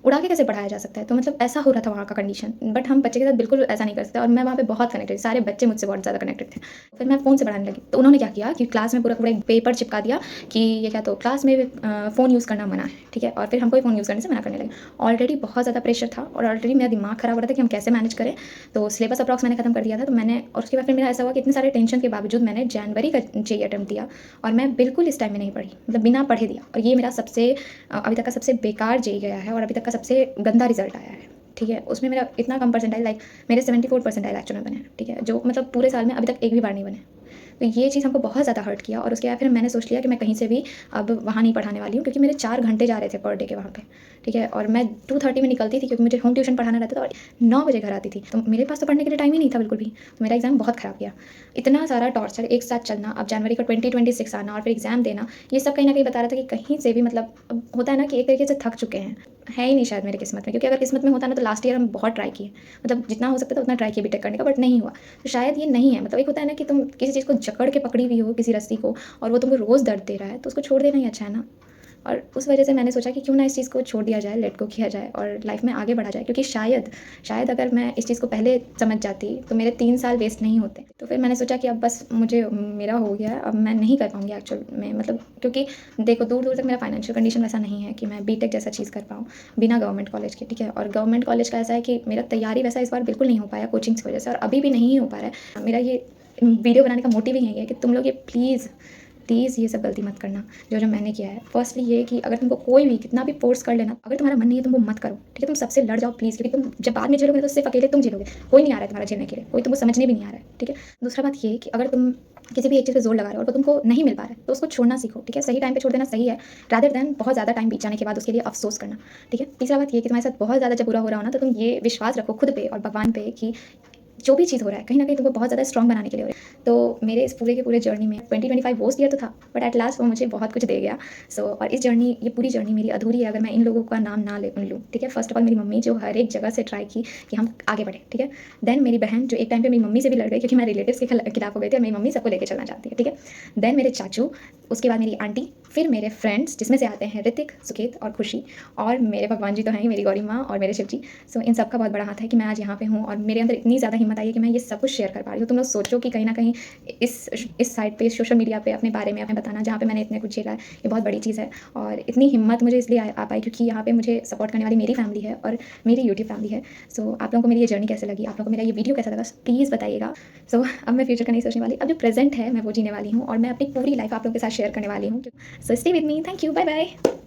उड़ा के कैसे पढ़ाया जा सकता है? तो मतलब ऐसा हो रहा था वहाँ का कंडीशन। बट हम बच्चे के साथ बिल्कुल ऐसा नहीं कर सकते और मैं वहाँ पे बहुत कनेक्टेड, सारे बच्चे मुझसे बहुत ज़्यादा कनेक्टेड थे। फिर मैं फ़ोन से पढ़ाने लगी। तो उन्होंने क्या किया कि क्लास में पूरा पूरा एक पेपर चिपका दिया कि ये क्या, तो क्लास में फ़ोन यूज़ करना मना है, ठीक है? और फिर हमको ही फ़ोन यूज़ करने से मना करने लगे। ऑलरेडी बहुत ज़्यादा प्रेशर था और ऑलरेडी मेरा दिमाग खराब हो रहा था कि हम कैसे मैनेज करें। तो सिलेबस अप्रॉक्स मैंने खत्म कर दिया था, तो मैंने और उसके बाद फिर मेरा ऐसा हुआ कि इतने सारे टेंशन के बावजूद मैंने जनवरी का जेईई अटेम्प्ट दिया और मैं बिल्कुल इस टाइम में नहीं पढ़ी, मतलब बिना पढ़े दिया। और ये मेरा सबसे अभी तक का सबसे बेकार जेईई गया है और अभी तक का सबसे गंदा रिजल्ट आया है, ठीक है? उसमें मेरा इतना कम परसेंटाइल, लाइक मेरे 74 परसेंटाइल एक्चुअल में बने हैं, ठीक है? जो मतलब पूरे साल में अभी तक एक भी बार नहीं बने। तो ये चीज़ हमको बहुत ज़्यादा हर्ट किया और उसके बाद फिर मैंने सोच लिया कि मैं कहीं से भी अब वहाँ नहीं पढ़ाने वाली हूँ, क्योंकि मेरे 4 घंटे जा रहे थे पर डे के वहाँ पे, ठीक है? और मैं 2:30 में निकलती थी क्योंकि मुझे होम ट्यूशन पढ़ाना रहता था और 9 बजे घर आती थी। तो मेरे पास तो पढ़ने के लिए टाइम ही नहीं था बिल्कुल भी। तो मेरा एग्ज़ाम बहुत ख़राब गया। इतना सारा टॉर्चर एक साथ चलना, अब जनवरी का 2026 आना और फिर एग्ज़ाम देना, ये सब कहीं न कहीं बता रहा था कि कहीं से भी मतलब अब होता है ना कि एक तरीके से थक चुके हैं। है ही नहीं शायद मेरे किस्मत में, क्योंकि अगर किस्मत में होता ना तो लास्ट ईयर हम बहुत ट्राई किए। मतलब जितना हो सकता था उतना ट्राई किया बीटेक करने का, बट नहीं हुआ। तो शायद ये नहीं है, मतलब एक होता है ना कि तुम किसी चीज़ को जकड़ के पकड़ी हुई हो, किसी रस्सी को, और वो तुमको रोज़ दर्द दे रहा है, तो उसको छोड़ देना ही अच्छा है ना। और उस वजह से मैंने सोचा कि क्यों ना इस चीज़ को छोड़ दिया जाए, लेट गो किया जाए और लाइफ में आगे बढ़ा जाए, क्योंकि शायद शायद अगर मैं इस चीज़ को पहले समझ जाती तो मेरे 3 साल वेस्ट नहीं होते। तो फिर मैंने सोचा कि अब बस मुझे मेरा हो गया है, अब मैं नहीं कर पाऊँगी एक्चुअल में, मतलब क्योंकि देखो दूर-दूर तक मेरा फाइनेंशियल कंडीशन वैसा नहीं है कि मैं बीटेक जैसा चीज़ कर पाऊँ बिना गवर्नमेंट कॉलेज के, ठीक है? और गवर्नमेंट कॉलेज का ऐसा है कि मेरा तैयारी वैसा इस बार बिल्कुल नहीं हो पाया कोचिंग की वजह से, और अभी भी नहीं हो पा रहा है। मेरा ये वीडियो बनाने का मोटिव ही यही है कि तुम लोग ये प्लीज़ ये सब गलती मत करना जो मैंने किया है। फर्स्टली ये कि अगर तुमको कोई भी कितना भी फ़ोर्स कर लेना, अगर तुम्हारा मन नहीं है तुम वो मत करो, ठीक है? तुम सबसे लड़ जाओ प्लीज़, क्योंकि तुम जब बाद में झेलोगे तो सिर्फ़ अकेले तुम झेलोगे, कोई नहीं आ रहा है तुम्हारा झेलने के लिए, कोई तुमको समझने भी नहीं आ रहा है, ठीक है? दूसरा बात ये कि अगर तुम किसी भी एक चीज़ पे ज़ोर लगा रहे हो और वो तुमको नहीं मिल पा रहा है, तो उसको छोड़ना सीखो, ठीक है? सही टाइम पे छोड़ देना सही है, रादर दैन बहुत ज़्यादा टाइम बीत जाने के बाद उसके लिए अफ़सोस करना, ठीक है? तीसरा बात ये कि तुम्हारे साथ बहुत ज़्यादा जब बुरा हो रहा हो ना, तो तुम ये विश्वास रखो खुद पे और भगवान पे कि जो भी चीज़ हो रहा है, कहीं न कहीं तुमको बहुत ज़्यादा स्ट्रॉन्ग बनाने के लिए हो रहा है। तो मेरे इस पूरे के पूरे जर्नी में 2025 वर्स्ट ईयर तो था, बट एट लास्ट वो मुझे बहुत कुछ दे गया। सो और इस जर्नी, ये पूरी जर्नी मेरी अधूरी है अगर मैं इन लोगों का नाम ना ले लूँ, ठीक है? फर्स्ट ऑफ ऑल मेरी मम्मी जो हर एक जगह से ट्राई की कि हम आगे बढ़ें, ठीक है? देन मेरी बहन जो एक टाइम पे मेरी मम्मी से भी लड़ गई क्योंकि मैं रिलेटिव्स के खिलाफ हो गई थी और मेरी मम्मी सबको लेके चलना चाहती है, ठीक है? देन मेरे चाचू, उसके बाद मेरी आंटी, फिर मेरे फ्रेंड्स जिसमें से आते हैं ऋतिक, सुकेत और खुशी, और मेरे भगवान जी तो हैं ही, मेरी गौरी माँ और मेरे शिव जी। सो इन सब का बहुत बड़ा हाथ है कि मैं आज यहाँ पे हूँ और मेरे अंदर इतनी ज़्यादा हिम्मत आई है कि मैं ये सब कुछ शेयर कर पा रही हूँ। तुम लोग सोचो कि कहीं न कहीं इस साइड पे सोशल मीडिया पे अपने बारे में अपने बताना, जहाँ पे मैंने इतने कुछ झेला है, ये बहुत बड़ी चीज़ है। और इतनी हिम्मत मुझे इसलिए आ पाई क्योंकि यहाँ पे मुझे सपोर्ट करने वाली मेरी फैमिली है और मेरी यूट्यूब फैमिली है। सो आप लोगों को मेरी ये जर्नी कैसे लगी? आप लोगों को मेरा ये वीडियो कैसा लगा? प्लीज़ बताइएगा। सो अब मैं फ्यूचर का नहीं सोचने वाली, अब जो प्रेज़ेंट है मैं वो जीने वाली हूँ और मैं अपनी पूरी लाइफ़ आप लोगों के साथ शेयर करने वाली हूँ। So stay with me. Thank you. Bye bye.